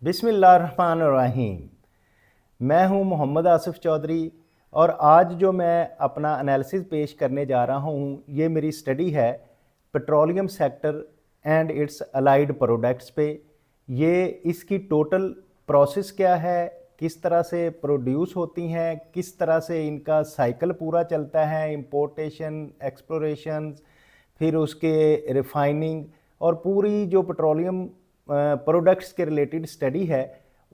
बिस्मिल्लाहिर्रहमानिर्रहीम। मैं हूं मोहम्मद आसिफ चौधरी और आज जो मैं अपना एनालिसिस पेश करने जा रहा हूं ये मेरी स्टडी है petroleum sector and it's allied products पे। ये इसकी टोटल प्रोसेस क्या है, किस तरह से प्रोड्यूस होती हैं, किस तरह से इनका साइकिल पूरा चलता है, इंपोर्टेशन, एक्सप्लोरेशन, फिर उसके रिफाइनिंग और पूरी जो पेट्रोलियम प्रोडक्ट्स के रिलेटेड स्टडी है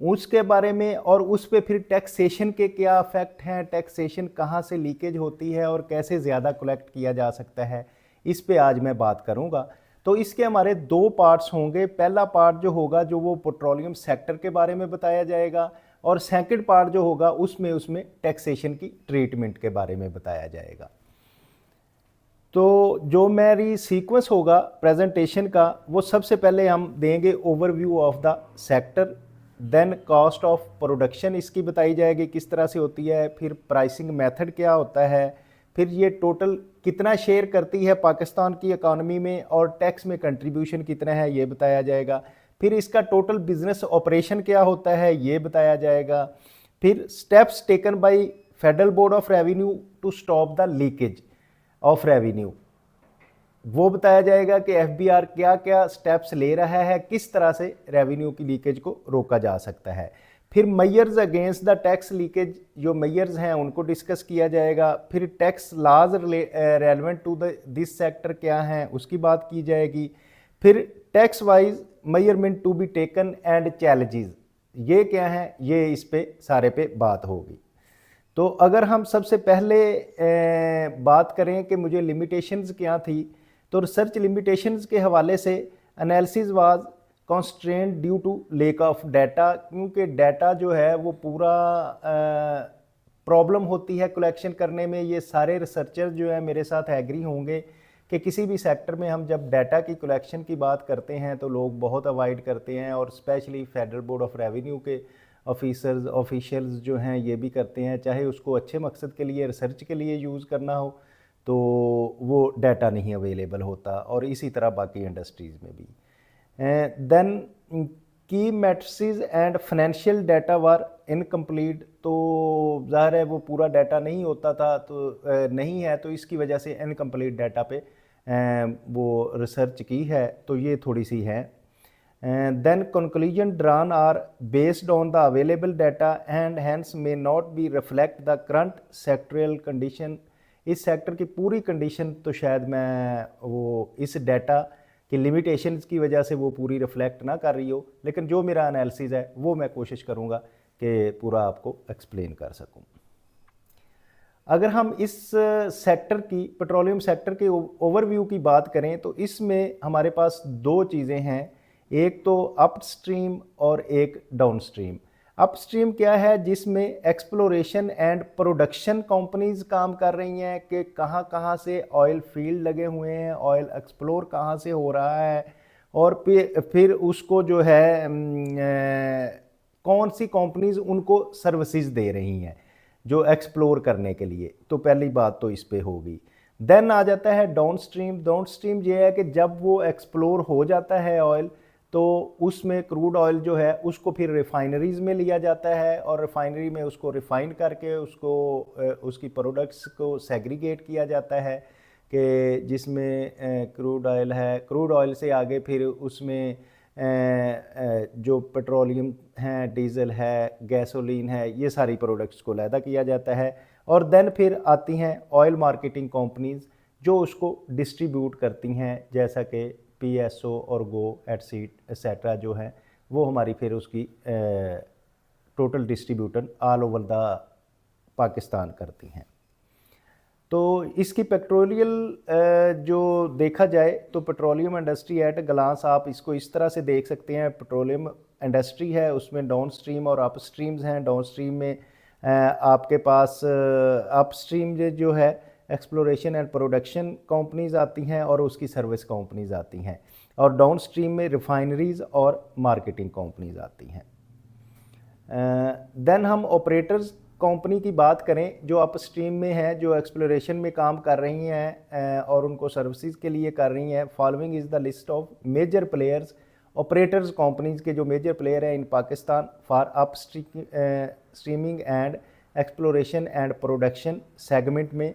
उसके बारे में। और उस पर फिर टैक्सेशन के क्या इफेक्ट हैं, टैक्सेशन कहाँ से लीकेज होती है और कैसे ज़्यादा कलेक्ट किया जा सकता है, इस पे आज मैं बात करूँगा। तो इसके हमारे दो पार्ट्स होंगे। पहला पार्ट जो होगा जो वो पेट्रोलियम सेक्टर के बारे में बताया जाएगा और सेकंड पार्ट जो होगा उसमें उसमें टैक्सेशन की ट्रीटमेंट के बारे में बताया जाएगा। तो जो मेरी सीक्वेंस होगा प्रेजेंटेशन का वो सबसे पहले हम देंगे overview of the sector, then cost of production इसकी बताई जाएगी किस तरह से होती है, फिर प्राइसिंग मेथड क्या होता है, फिर ये टोटल कितना शेयर करती है पाकिस्तान की इकॉनमी में और टैक्स में कंट्रीब्यूशन कितना है ये बताया जाएगा, फिर इसका टोटल बिजनेस ऑपरेशन क्या होता है ये बताया जाएगा, फिर steps taken by federal board of revenue to stop the leakage of revenue वो बताया जाएगा कि एफबीआर क्या क्या स्टेप्स ले रहा है, किस तरह से रेवेन्यू की लीकेज को रोका जा सकता है। फिर measures against the tax leakage जो मेयर्स हैं उनको डिस्कस किया जाएगा। फिर टैक्स लाज रेलेवेंट टू दिस सेक्टर क्या हैं उसकी बात की जाएगी। फिर tax wise measurement to be taken and challenges ये क्या हैं ये इस पे सारे पे बात होगी। तो अगर हम सबसे पहले बात करें कि मुझे लिमिटेशंस क्या थी, तो रिसर्च लिमिटेशंस के हवाले से analysis was constraint due to lack of data, क्योंकि डाटा जो है वो पूरा प्रॉब्लम होती है कलेक्शन करने में। ये सारे रिसर्चर जो है मेरे साथ एग्री होंगे कि किसी भी सेक्टर में हम जब डाटा की कलेक्शन की बात करते हैं तो लोग बहुत अवॉइड करते हैं, और specially federal board of revenue के ऑफिशियल्स जो हैं ये भी करते हैं, चाहे उसको अच्छे मकसद के लिए रिसर्च के लिए यूज़ करना हो तो वो डाटा नहीं अवेलेबल होता, और इसी तरह बाकी इंडस्ट्रीज़ में भी। देन की matrices and financial data were incomplete, तो ज़ाहिर है वो पूरा डाटा नहीं होता था, तो नहीं है, तो इसकी वजह से इनकम्प्लीट डाटा पे वो रिसर्च की है, तो ये थोड़ी सी है। then conclusion drawn are based on the available data and hence may not be reflect the current sectorial condition। इस सेक्टर की पूरी कंडीशन तो शायद मैं वो इस डाटा की लिमिटेशंस की वजह से वो पूरी रिफ्लेक्ट ना कर रही हो, लेकिन जो मेरा एनालिसिस है वो मैं कोशिश करूँगा कि पूरा आपको एक्सप्लेन कर सकूँ। अगर हम इस सेक्टर की पेट्रोलियम सेक्टर के ओवरव्यू की बात करें तो इसमें हमारे पास दो चीज़ें हैं, एक तो अपस्ट्रीम और एक डाउनस्ट्रीम। अपस्ट्रीम क्या है, जिसमें एक्सप्लोरेशन एंड प्रोडक्शन कंपनीज काम कर रही हैं कि कहाँ कहाँ से ऑयल फील्ड लगे हुए हैं, ऑयल एक्सप्लोर कहाँ से हो रहा है, और फिर उसको जो है कौन सी कंपनीज उनको सर्विसेज दे रही हैं जो एक्सप्लोर करने के लिए। तो पहली बात तो इस पे होगी। देन आ जाता है डाउन स्ट्रीम। डाउन स्ट्रीम ये है कि जब वो एक्सप्लोर हो जाता है ऑयल तो उसमें क्रूड ऑयल जो है उसको फिर रिफाइनरीज में लिया जाता है और रिफाइनरी में उसको रिफाइन करके उसको उसकी प्रोडक्ट्स को सेग्रीगेट किया जाता है कि जिसमें क्रूड ऑयल है, क्रूड ऑयल से आगे फिर उसमें जो पेट्रोलियम है, डीजल है, गैसोलीन है, ये सारी प्रोडक्ट्स को लैदा किया जाता है। और देन फिर आती हैं ऑयल मार्केटिंग कंपनीज जो उसको डिस्ट्रीब्यूट करती हैं, जैसा कि पीएसओ और गो एटसेट्रा जो है वो हमारी फिर उसकी total distributor all over the Pakistan करती हैं। तो इसकी पेट्रोलियल जो देखा जाए तो पेट्रोलियम इंडस्ट्री एट ग्लांस आप इसको इस तरह से देख सकते हैं। पेट्रोलियम इंडस्ट्री है, उसमें डाउन स्ट्रीम और अप स्ट्रीम्स हैं। डाउन स्ट्रीम में आपके पास अप स्ट्रीम जो है एक्सप्लोरेशन एंड प्रोडक्शन कंपनीज आती हैं और उसकी सर्विस कंपनीज आती हैं, और डाउन स्ट्रीम में रिफाइनरीज और मार्केटिंग कंपनीज आती हैं। देन हम ऑपरेटर्स कंपनी की बात करें जो अपस्ट्रीम में है, जो एक्सप्लोरेशन में काम कर रही हैं और उनको सर्विसेज के लिए कर रही हैं। Following is the list of major players operators companies के जो मेजर प्लेयर हैं in Pakistan for upstreaming and exploration and production segment में।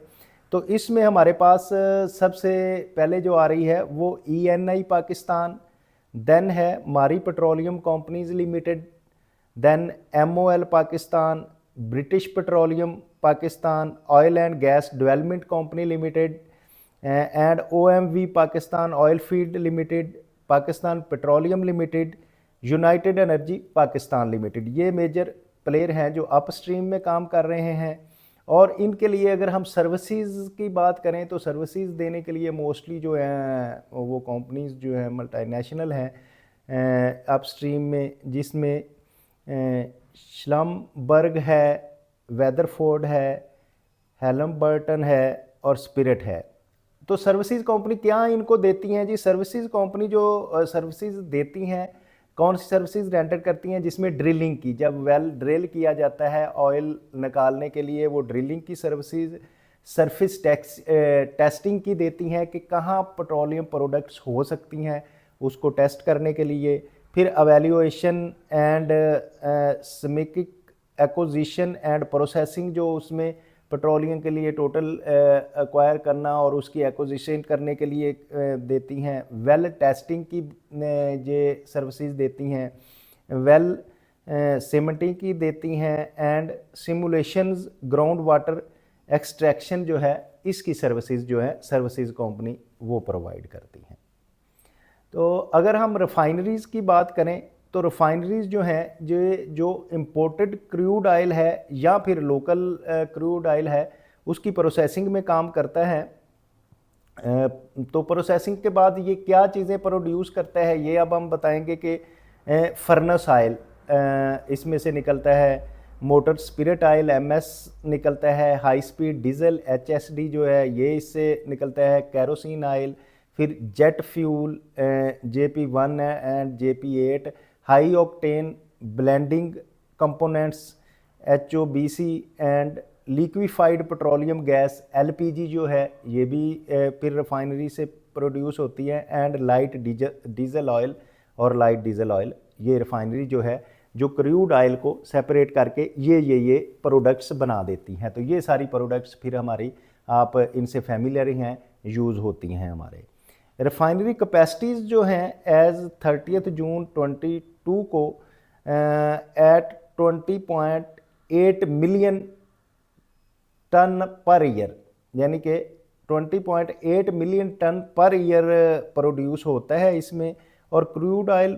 तो इसमें हमारे पास सबसे पहले जो आ रही है वो ENI पाकिस्तान, देन है Mari petroleum companies limited, then MOL Pakistan, British petroleum Pakistan, oil and gas development company limited and OMV Pakistan oil field limited, Pakistan petroleum limited, united energy Pakistan limited. ये मेजर प्लेयर हैं जो अपस्ट्रीम में काम कर रहे हैं। और इनके लिए अगर हम सर्विसेज की बात करें तो सर्विसेज देने के लिए मोस्टली जो हैं वो कंपनीज जो हैं मल्टीनेशनल हैं अपस्ट्रीम में, जिसमें श्लमबर्ग है, वेदरफोर्ड है, हेलमबर्टन है और स्पिरिट है। तो सर्विसेज कंपनी क्या इनको देती हैं जी? सर्विसेज कंपनी जो सर्विसेज देती हैं, कौन सी सर्विसेज रेंडर करती हैं? जिसमें ड्रिलिंग की, जब वेल ड्रिल किया जाता है ऑयल निकालने के लिए, वो ड्रिलिंग की सर्विसेज, सरफेस टेस्टिंग की देती हैं कि कहाँ पेट्रोलियम प्रोडक्ट्स हो सकती हैं उसको टेस्ट करने के लिए, फिर evaluation and seismic acquisition and processing, जो उसमें पेट्रोलियम के लिए टोटल एक्वायर करना और उसकी एक्विजिशन करने के लिए देती हैं। वेल टेस्टिंग की ये सर्विसेज देती हैं, वेल सीमेंटिंग की देती हैं and simulations ground water extraction जो है इसकी सर्विसेज जो है सर्विसेज कंपनी वो प्रोवाइड करती हैं। तो अगर हम रिफाइनरीज़ की बात करें तो रिफाइनरीज जो हैं जो इम्पोर्टेड क्रूड ऑयल है या फिर लोकल क्रूड ऑयल है उसकी प्रोसेसिंग में काम करता है। तो प्रोसेसिंग के बाद ये क्या चीज़ें प्रोड्यूस करता है ये अब हम बताएंगे कि फर्नेस ऑयल इसमें से निकलता है, मोटर स्पिरिट ऑयल MS निकलता है, हाई स्पीड डीजल HSD जो है ये इससे निकलता है, कैरोसिन ऑयल, फिर jet fuel JP1 and JP8, high octane blending components HOBC and liquefied petroleum gas LPG जो है ये भी फिर रिफाइनरी से प्रोड्यूस होती है, एंड लाइट डीजल ऑयल और लाइट डीजल ऑयल। ये रिफाइनरी जो है जो क्रूड ऑयल को सेपरेट करके ये प्रोडक्ट्स बना देती हैं। तो ये सारी प्रोडक्ट्स फिर हमारी, आप इनसे फैमिलियर हैं, यूज़ होती हैं हमारे। रिफाइनरी कैपेसिटीज़ जो हैं एज 30 जून 22 को at 20.8 million ton per year, यानी कि 20.8 million ton per year produce होता है इसमें। और crude oil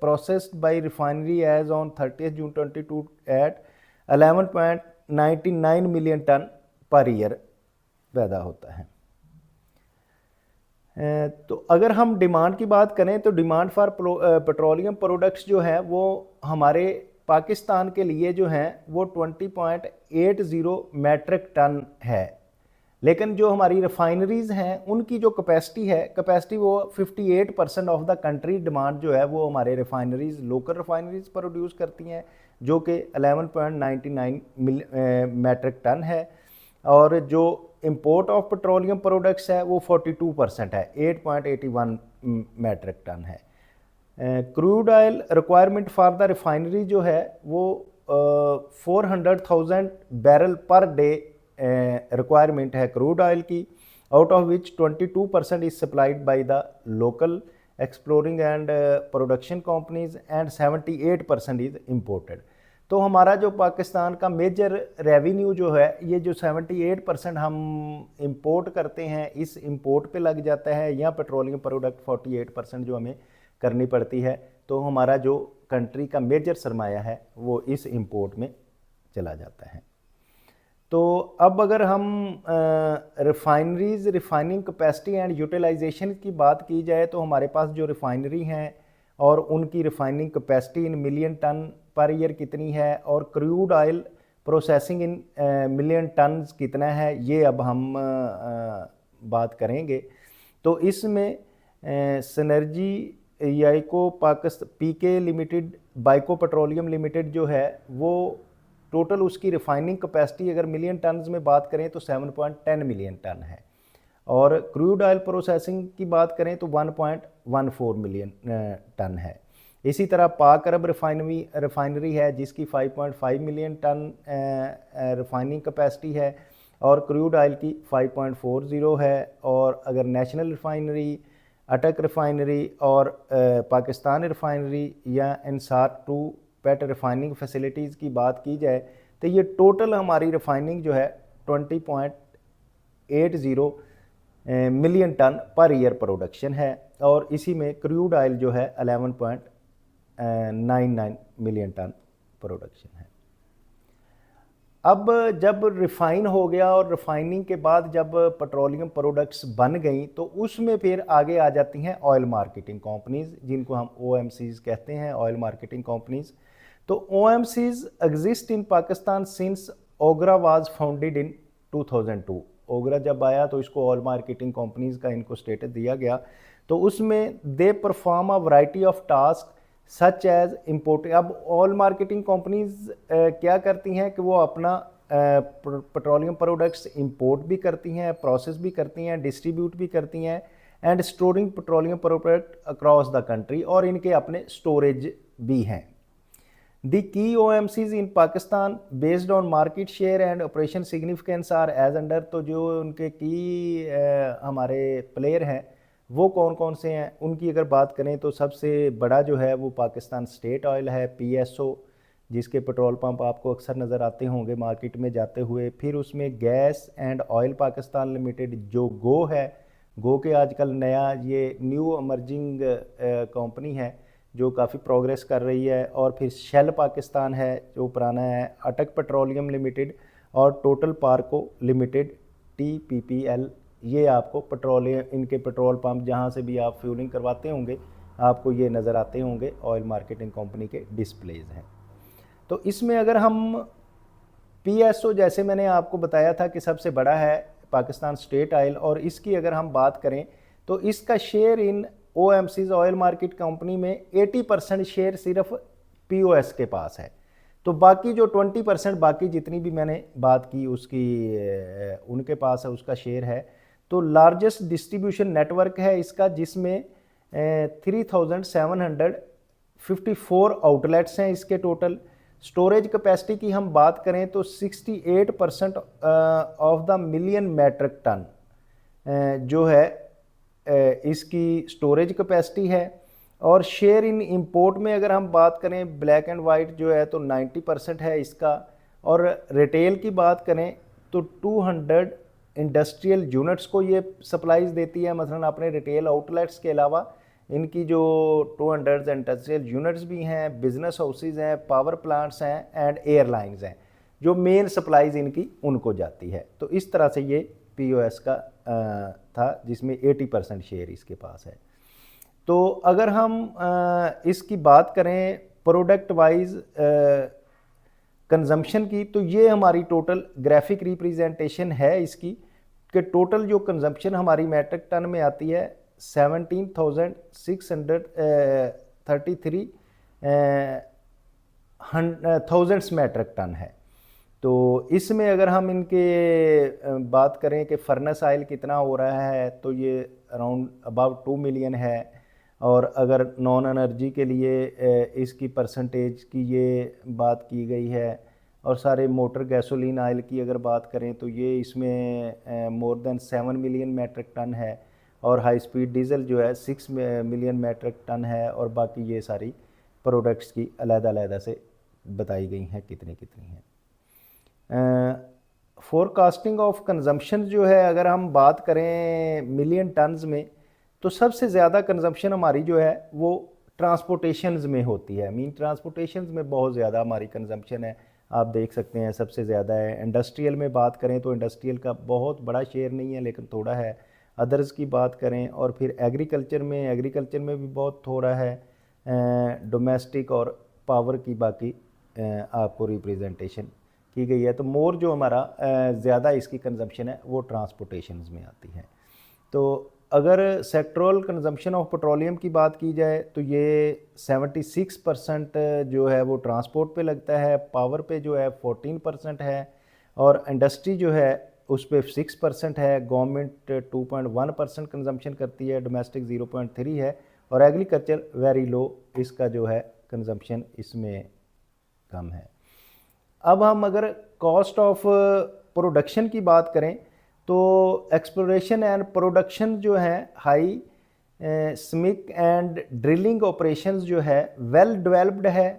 processed by refinery as on 30 June 22 at 11.99 million ton per year पैदा होता है। तो अगर हम डिमांड की बात करें तो डिमांड फॉर पेट्रोलियम प्रोडक्ट्स जो है वो हमारे पाकिस्तान के लिए जो है वो 20.80 मैट्रिक टन है, लेकिन जो हमारी रिफाइनरीज़ हैं उनकी जो कैपेसिटी वो 58% ऑफ द कंट्री डिमांड जो है वो हमारे रिफाइनरीज़, लोकल रिफाइनरीज़ प्रोड्यूस करती हैं, जो कि 11.99 मैट्रिक टन है। और जो इंपोर्ट ऑफ पेट्रोलियम प्रोडक्ट्स है वो 42% है, 8.81 मैट्रिक टन है। Crude oil requirement for the refinery जो है वो 400,000 बैरल पर डे रिक्वायरमेंट है क्रूड ऑयल की, out of which 22% is supplied by the local exploring and production companies and 78% is imported. तो हमारा जो पाकिस्तान का मेजर रेवेन्यू जो है ये जो 78% हम इंपोर्ट करते हैं इस इंपोर्ट पे लग जाता है, या पेट्रोलियम प्रोडक्ट 48% जो हमें करनी पड़ती है। तो हमारा जो कंट्री का मेजर सरमाया है वो इस इंपोर्ट में चला जाता है। तो अब अगर हम रिफाइनिंग कैपेसिटी एंड यूटिलाइजेशन की बात की जाए तो हमारे पास जो रिफाइनरी हैं और उनकी refining capacity in million ton per year कितनी है, और crude oil processing in million ton कितना है, ये अब हम बात करेंगे। तो इसमें Cnergyico Pakistan PK limited, Byco petroleum limited जो है वो टोटल उसकी रिफाइनिंग कैपेसिटी अगर मिलियन टन में बात करें तो 7.10 मिलियन टन है। और क्रूड ऑयल प्रोसेसिंग की बात करें तो 1.14 मिलियन टन है। इसी तरह पाक अरब रिफाइनरी है जिसकी 5.5 मिलियन टन रिफाइनिंग कैपेसिटी है और क्रूड ऑयल की 5.40 है। और अगर नेशनल रिफाइनरी, अटक रिफाइनरी और पाकिस्तान रिफाइनरी या इंसार 2 पेट रिफाइनिंग फैसिलिटीज़ की बात की जाए तो ये टोटल हमारी रिफाइनिंग जो है 20.80 million ton per year production है और इसी में क्रूड ऑयल जो है 11.99 मिलियन टन प्रोडक्शन है। अब जब रिफ़ाइन हो गया और रिफ़ाइनिंग के बाद जब पेट्रोलियम प्रोडक्ट्स बन गई तो उसमें फिर आगे आ जाती हैं ऑयल मार्केटिंग कंपनीज़ जिनको हम OMCs कहते हैं, ऑयल मार्केटिंग कंपनीज़। तो OMCs exist in Pakistan since OGRA was founded in 2002। OGRA जब आया तो इसको ऑयल मार्केटिंग कंपनीज़ का इनको स्टेटस दिया गया। तो उसमें they perform a variety of task such as importing. अब ऑयल मार्केटिंग कंपनीज क्या करती हैं कि वो अपना पेट्रोलियम प्रोडक्ट्स इंपोर्ट भी करती हैं, प्रोसेस भी करती हैं, डिस्ट्रीब्यूट भी करती हैं and storing petroleum product across the country, और इनके अपने स्टोरेज भी हैं। The key OMCs in Pakistan based on market share and operation significance are as under. तो जो उनके की हमारे प्लेयर हैं वो कौन कौन से हैं, उनकी अगर बात करें तो सबसे बड़ा जो है वो पाकिस्तान स्टेट ऑयल है, PSO, जिसके पेट्रोल पंप आपको अक्सर नज़र आते होंगे मार्केट में जाते हुए। फिर उसमें gas and oil Pakistan limited जो गो है, गो के आजकल नया ये न्यू इमर्जिंग कंपनी है जो काफ़ी प्रोग्रेस कर रही है। और फिर शेल पाकिस्तान है जो पुराना है, अटक पेट्रोलियम लिमिटेड और टोटल पार्को लिमिटेड TPPL। ये आपको पेट्रोलियम, इनके पेट्रोल पंप जहाँ से भी आप फ्यूलिंग करवाते होंगे आपको ये नज़र आते होंगे ऑयल मार्केटिंग कंपनी के डिस्प्लेज हैं। तो इसमें अगर हम PSO जैसे मैंने आपको बताया था कि सबसे बड़ा है पाकिस्तान स्टेट ऑयल, और इसकी अगर हम बात करें तो इसका share in OMCs oil market company में 80% शेयर सिर्फ POS के पास है। तो बाकी जो 20% बाकी जितनी भी मैंने बात की उसकी उनके पास है, उसका शेयर है। तो लार्जेस्ट डिस्ट्रीब्यूशन नेटवर्क है इसका जिसमें 3754 आउटलेट्स हैं इसके टोटल। स्टोरेज कैपेसिटी की हम बात करें तो 68% of the million metric ton जो है इसकी स्टोरेज कैपेसिटी है। और शेयर इन इंपोर्ट में अगर हम बात करें ब्लैक एंड वाइट जो है तो 90% है इसका। और रिटेल की बात करें तो 200 इंडस्ट्रियल यूनिट्स को ये सप्लाईज देती है। मसलन अपने रिटेल आउटलेट्स के अलावा इनकी जो 200 इंडस्ट्रियल यूनिट्स भी हैं, बिजनेस हाउसेज हैं, पावर प्लांट्स हैं एंड एयरलाइंस हैं जो मेन सप्लाईज इनकी उनको जाती है। तो इस तरह से ये POS का था जिसमें 80% शेयर इसके पास है। तो अगर हम इसकी बात करें प्रोडक्ट वाइज कंजम्पशन की तो ये हमारी टोटल ग्राफिक रिप्रेजेंटेशन है इसकी कि टोटल जो कंजम्पशन हमारी मैट्रिक टन में आती है 17,633 थाउजेंड्स मैट्रिक टन है। तो इसमें अगर हम इनके बात करें कि फर्नेस ऑयल कितना हो रहा है तो ये अराउंड अबाउट 2 मिलियन है। और अगर नॉन एनर्जी के लिए इसकी परसेंटेज की ये बात की गई है। और सारे मोटर गैसोलीन ऑयल की अगर बात करें तो ये इसमें more than 7 million metric ton है। और हाई स्पीड डीजल जो है 6 मिलियन मैट्रिक टन है। और बाकी ये सारी प्रोडक्ट्स की अलग-अलग से बताई गई हैं कितनी कितनी हैं। फोरकास्टिंग ऑफ कंजम्पशन जो है अगर हम बात करें मिलियन टन्स में तो सबसे ज़्यादा कंजम्पशन हमारी जो है वो ट्रांसपोर्टेशंस में होती है। मीन ट्रांसपोर्टेशंस में बहुत ज़्यादा हमारी कंजम्पशन है, आप देख सकते हैं सबसे ज़्यादा है। इंडस्ट्रियल में बात करें तो इंडस्ट्रियल का बहुत बड़ा शेयर नहीं है लेकिन थोड़ा है। अदर्स की बात करें और फिर एग्रीकल्चर में भी बहुत थोड़ा है। डोमेस्टिक और पावर की बाकी आपको रिप्रेजेंटेशन की गई है। तो मोर जो हमारा ज़्यादा इसकी कंजम्पशन है वो ट्रांसपोर्टेशंस में आती है। तो अगर सेक्टरल कंजम्पशन ऑफ पेट्रोलियम की बात की जाए तो ये 76% जो है वो ट्रांसपोर्ट पे लगता है, पावर पे जो है 14% है और इंडस्ट्री जो है उस पर 6% है, गवर्नमेंट 2.1% कंजम्पशन करती है, डोमेस्टिक 0.3 है, और एग्रीकल्चर वेरी लो, इसका जो है कंजम्पशन इसमें कम है। अब हम अगर कॉस्ट ऑफ प्रोडक्शन की बात करें तो एक्सप्लोरेशन एंड प्रोडक्शन जो है हाई, स्मिक एंड ड्रिलिंग ऑपरेशंस जो है वेल डेवलप्ड है।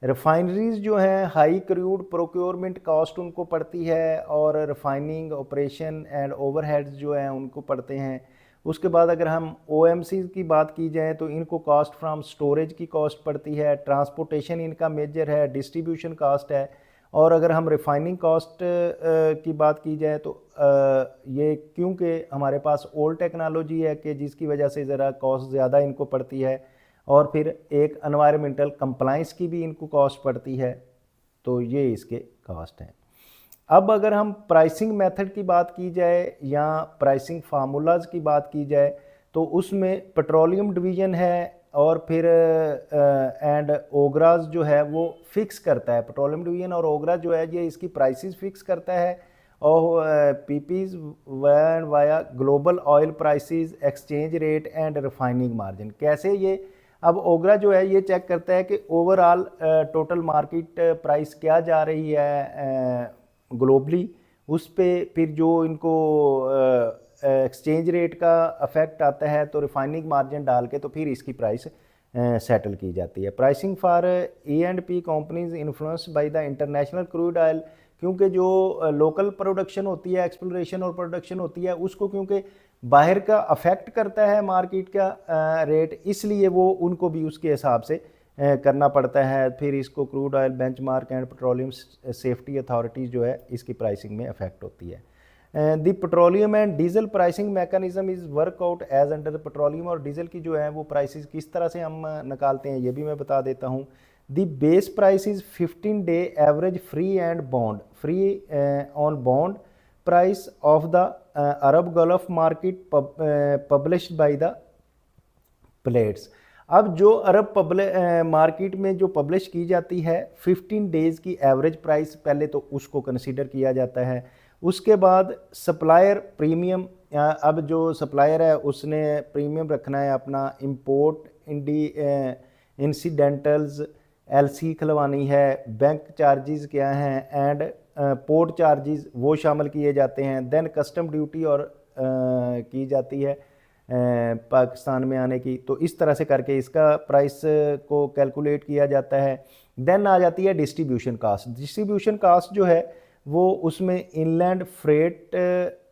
रिफाइनरीज जो हैं हाई क्रूड प्रोक्योरमेंट कॉस्ट उनको पड़ती है, और रिफाइनिंग ऑपरेशन एंड ओवरहेड्स जो हैं उनको पड़ते हैं। उसके बाद अगर हम OMC की बात की जाए तो इनको कॉस्ट फ्रॉम स्टोरेज की कॉस्ट पड़ती है, ट्रांसपोर्टेशन इनका मेजर है, डिस्ट्रीब्यूशन कॉस्ट है। और अगर हम रिफाइनिंग कॉस्ट की बात की जाए तो ये क्योंकि हमारे पास ओल्ड टेक्नोलॉजी है कि जिसकी वजह से ज़रा कॉस्ट ज़्यादा इनको पड़ती है, और फिर एक एनवायरमेंटल कंप्लाइंस की भी इनको कॉस्ट पड़ती है, तो ये इसके कॉस्ट हैं। अब अगर हम प्राइसिंग मेथड की बात की जाए या प्राइसिंग फार्मूलाज की बात की जाए तो उसमें पेट्रोलियम डिवीज़न है, और फिर एंड ओगराज जो है वो फिक्स करता है। पेट्रोलियम डिवीज़न और ओगरा जो है ये इसकी प्राइसेस फिक्स करता है, और PPs via global oil prices, exchange rate and refining margin. कैसे ये, अब ओगरा जो है ये चेक करता है कि ओवरऑल टोटल मार्केट प्राइस क्या जा रही है ग्लोबली, उस पे फिर जो इनको एक्सचेंज रेट का अफेक्ट आता है तो रिफाइनिंग मार्जिन डाल के तो फिर इसकी प्राइस सेटल की जाती है। Pricing for E&P companies influenced by the international crude oil, क्योंकि जो लोकल प्रोडक्शन होती है, एक्सप्लोरेशन और प्रोडक्शन होती है, उसको क्योंकि बाहर का अफेक्ट करता है मार्केट का रेट, इसलिए वो उनको भी उसके हिसाब से करना पड़ता है। फिर इसको crude oil benchmark and petroleum safety authorities जो है इसकी प्राइसिंग में अफेक्ट होती है। The petroleum and diesel pricing mechanism is work out as under. Petroleum और डीजल की जो है वो प्राइसेस किस तरह से हम निकालते हैं ये भी मैं बता देता हूँ। The base price is 15-day average free and bond free on bond price of the Arab gulf market published by the plates. अब जो अरब मार्केट में जो पब्लिश की जाती है 15 डेज़ की एवरेज प्राइस, पहले तो उसको कंसीडर किया जाता है। उसके बाद सप्लायर प्रीमियम, अब जो सप्लायर है उसने प्रीमियम रखना है अपना, इंपोर्ट इंसिडेंटल्स LC खुलवानी है, बैंक चार्जेस क्या हैं एंड पोर्ट चार्जेस वो शामिल किए जाते हैं। देन कस्टम ड्यूटी और की जाती है पाकिस्तान में आने की, तो इस तरह से करके इसका प्राइस को कैलकुलेट किया जाता है। देन आ जाती है डिस्ट्रीब्यूशन कास्ट। डिस्ट्रीब्यूशन कास्ट जो है वो उसमें इनलैंड फ्रेट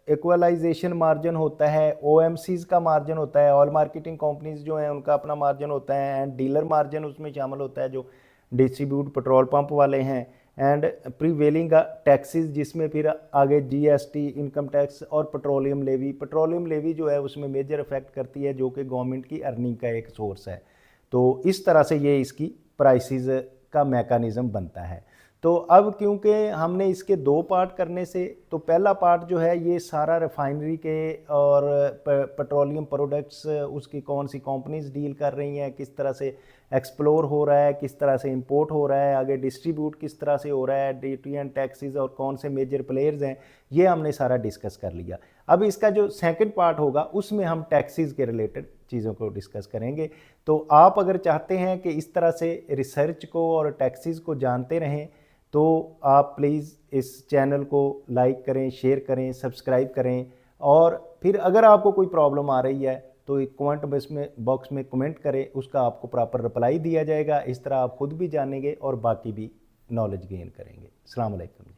इक्वलाइजेशन मार्जिन होता है, OMCs का मार्जिन होता है, ऑयल मार्केटिंग कंपनीज जो हैं उनका अपना मार्जिन होता है, एंड डीलर मार्जिन उसमें शामिल होता है जो डिस्ट्रीब्यूट पेट्रोल पंप वाले हैं, एंड प्रीवेलिंग टैक्सेस जिसमें फिर आगे GST इनकम टैक्स और पेट्रोलियम लेवी। पेट्रोलियम लेवी जो है उसमें मेजर इफेक्ट करती है जो कि गवर्नमेंट की अर्निंग का एक सोर्स है। तो इस तरह से ये इसकी प्राइसेस का मैकेनिज़्म बनता है। तो अब क्योंकि हमने इसके 2 पार्ट करने से, तो पहला पार्ट जो है ये सारा रिफाइनरी के और पेट्रोलियम प्रोडक्ट्स उसकी कौन सी कंपनीज डील कर रही हैं, किस तरह से एक्सप्लोर हो रहा है, किस तरह से इंपोर्ट हो रहा है, आगे डिस्ट्रीब्यूट किस तरह से हो रहा है, ड्यूटी एंड टैक्सेस और कौन से मेजर प्लेयर्स हैं, ये हमने सारा डिस्कस कर लिया। अब इसका जो सेकंड पार्ट होगा उसमें हम टैक्सेस के रिलेटेड चीज़ों को डिस्कस करेंगे। तो आप अगर चाहते हैं कि इस तरह से रिसर्च को और टैक्सेस को जानते रहें तो आप प्लीज़ इस चैनल को लाइक करें, शेयर करें, सब्सक्राइब करें, और फिर अगर आपको कोई प्रॉब्लम आ रही है तो एक कमेंट बॉक्स में कमेंट करें, उसका आपको प्रॉपर रिप्लाई दिया जाएगा। इस तरह आप खुद भी जानेंगे और बाकी भी नॉलेज गेन करेंगे। अस्सलाम वालेकुम।